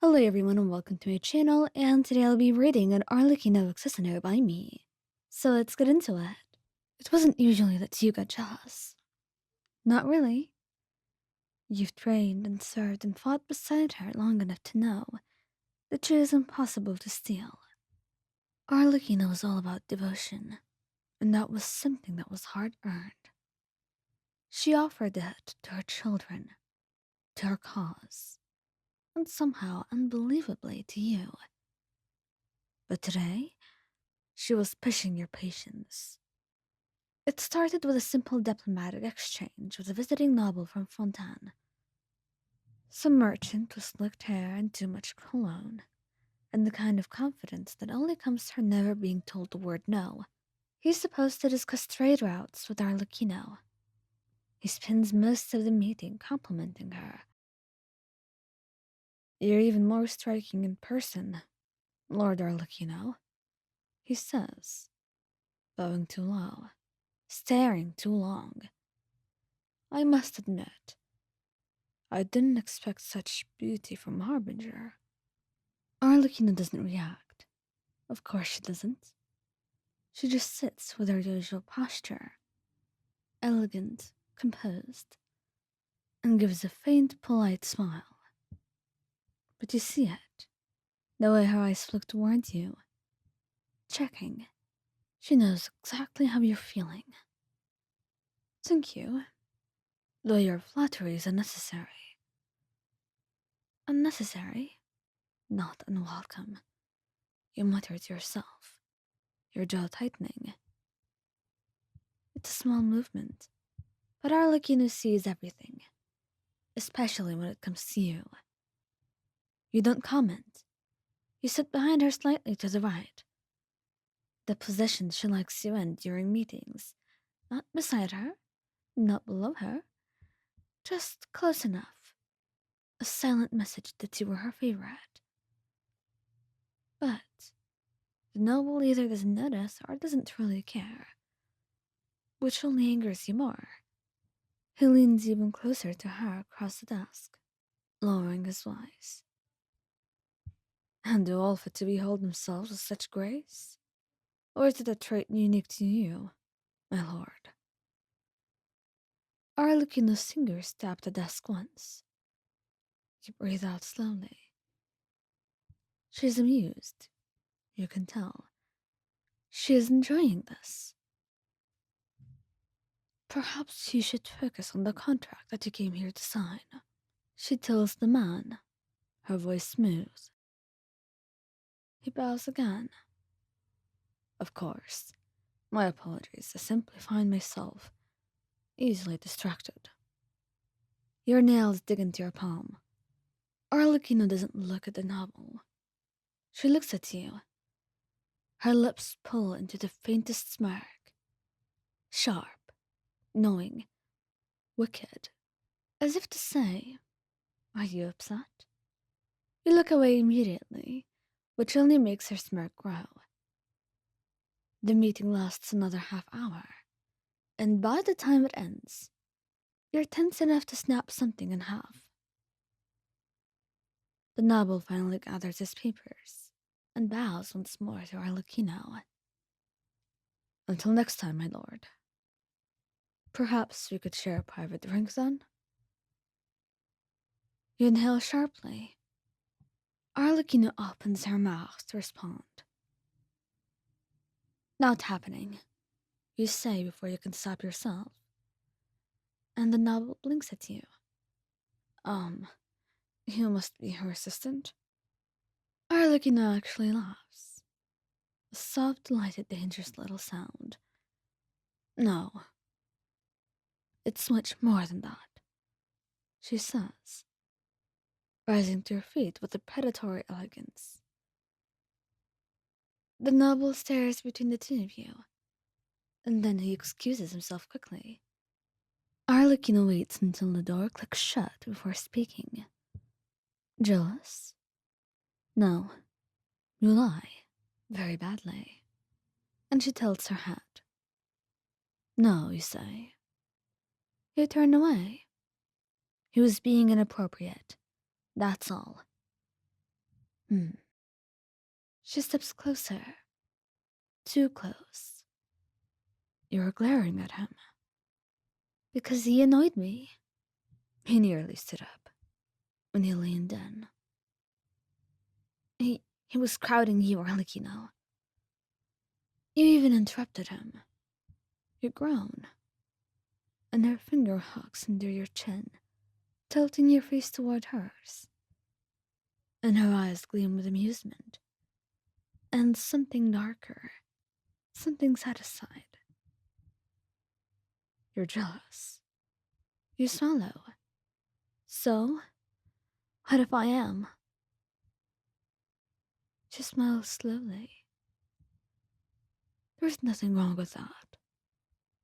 Hello everyone and welcome to my channel, and today I'll be reading an Arlecchino Susanoo by me. So let's get into it. It wasn't usually that you got jealous. Not really. You've trained and served and fought beside her long enough to know that she is impossible to steal. Arlecchino was all about devotion, and that was something that was hard-earned. She offered it to her children, to her cause, and somehow unbelievably to you. But today, she was pushing your patience. It started with a simple diplomatic exchange with a visiting noble from Fontaine. Some merchant with slicked hair and too much cologne, and the kind of confidence that only comes from never being told the word no. He's supposed to discuss trade routes with Arlecchino. He spends most of the meeting complimenting her. "You're even more striking in person, Lord Arlecchino," he says, bowing too low, staring too long. I must admit, I didn't expect such beauty from Harbinger. Arlecchino doesn't react. Of course she doesn't. She just sits with her usual posture, elegant, composed, and gives a faint, polite smile. But you see it, the way her eyes flick towards you, checking. She knows exactly how you're feeling. Thank you, though your flattery is unnecessary. Unnecessary, not unwelcome. You mutter to yourself, your jaw tightening. It's a small movement, but Arlecchino sees everything, especially when it comes to you. You don't comment. You sit behind her slightly to the right, the position she likes you in during meetings. Not beside her, not below her, just close enough. A silent message that you were her favorite. But the noble either doesn't notice or doesn't really care, which only angers you more. He leans even closer to her across the desk, lowering his voice. "And do all fit to behold themselves with such grace? Or is it a trait unique to you, my lord?" Arlecchino's fingers tapped the desk once. You breathe out slowly. She's amused. You can tell. She is enjoying this. "Perhaps you should focus on the contract that you came here to sign," she tells the man, her voice smooth. He bows again. "Of course. My apologies. I simply find myself easily distracted." Your nails dig into your palm. Arlecchino doesn't look at the novel. She looks at you. Her lips pull into the faintest smirk. Sharp, knowing, wicked, as if to say, "Are you upset?" You look away immediately, which only makes her smirk grow. The meeting lasts another half hour, and by the time it ends, you're tense enough to snap something in half. The noble finally gathers his papers and bows once more to Arlecchino. "Until next time, my lord. Perhaps we could share a private drink then?" You inhale sharply. Arlecchino opens her mouth to respond. "Not happening," you say before you can stop yourself. And the noble blinks at you. Um, you must be her assistant?" Arlecchino actually laughs. A soft, delighted, dangerous little sound. "No, it's much more than that," she says, rising to her feet with a predatory elegance. The noble stares between the two of you, and then he excuses himself quickly. Arlecchino waits until the door clicks shut before speaking. "Jealous? No, you lie. Very badly." And she tilts her head. "No," you say. You turn away. He was being inappropriate. That's all. Hmm. She steps closer. Too close. You're glaring at him. Because he annoyed me. He nearly stood up when he leaned in. He was crowding you, Arlecchino. You even interrupted him. You groan, and her finger hooks under your chin, tilting your face toward hers. And her eyes gleam with amusement. And something darker, something satisfied. You're jealous. You swallow. So, what if I am? She smiles slowly. There's nothing wrong with that.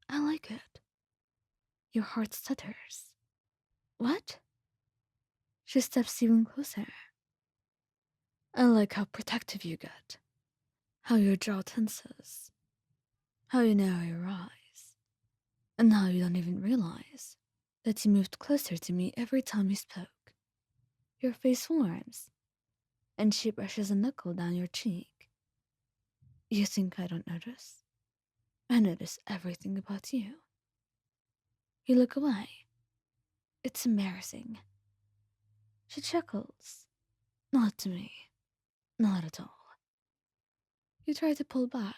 I like it. Your heart stutters. What? She steps even closer. I like how protective you get. How your jaw tenses. How you narrow your eyes. And how you don't even realize that you moved closer to me every time you spoke. Your face warms, and she brushes a knuckle down your cheek. You think I don't notice? I notice everything about you. You look away. It's embarrassing. She chuckles. Not to me. Not at all. You try to pull back,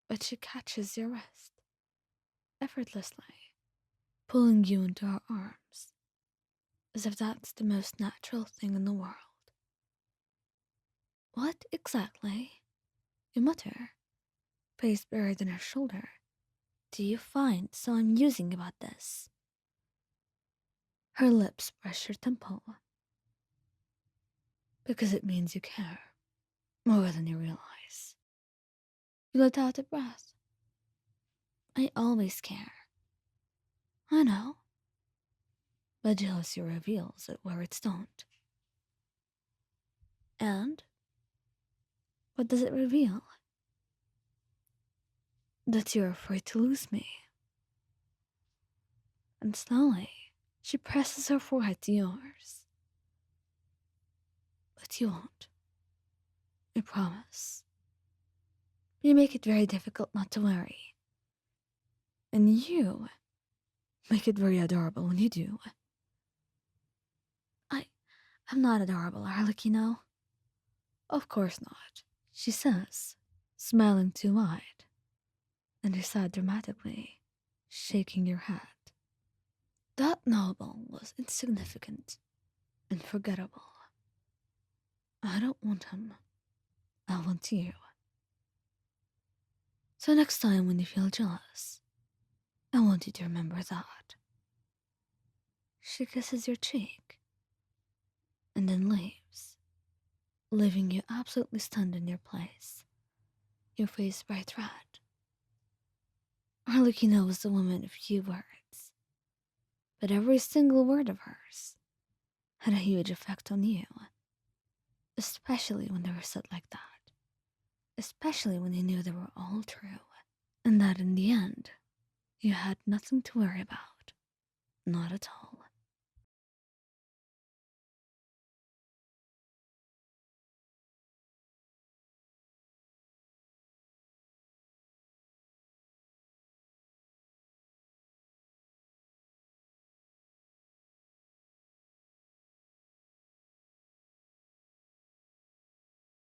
but she catches your wrist, effortlessly, pulling you into her arms, as if that's the most natural thing in the world. What exactly? You mutter, face buried in her shoulder. Do you find so amusing about this? Her lips brush your temple. Because it means you care, more than you realize. You let out a breath. I always care. I know. But jealousy reveals it where it's don't. And what does it reveal? That you're afraid to lose me. And slowly, she presses her forehead to yours. But you won't. I promise. You make it very difficult not to worry. And you make it very adorable when you do. I'm not adorable, Arlecchino. Of course not, she says, smiling too wide. And you sigh dramatically, shaking your head. That noble was insignificant and forgettable. I don't want him. I want you. So next time when you feel jealous, I want you to remember that. She kisses your cheek and then leaves, leaving you absolutely stunned in your place, your face bright red. Arlecchino was a woman of few words, but every single word of hers had a huge effect on you, especially when they were said like that, especially when you knew they were all true, and that in the end, you had nothing to worry about, not at all.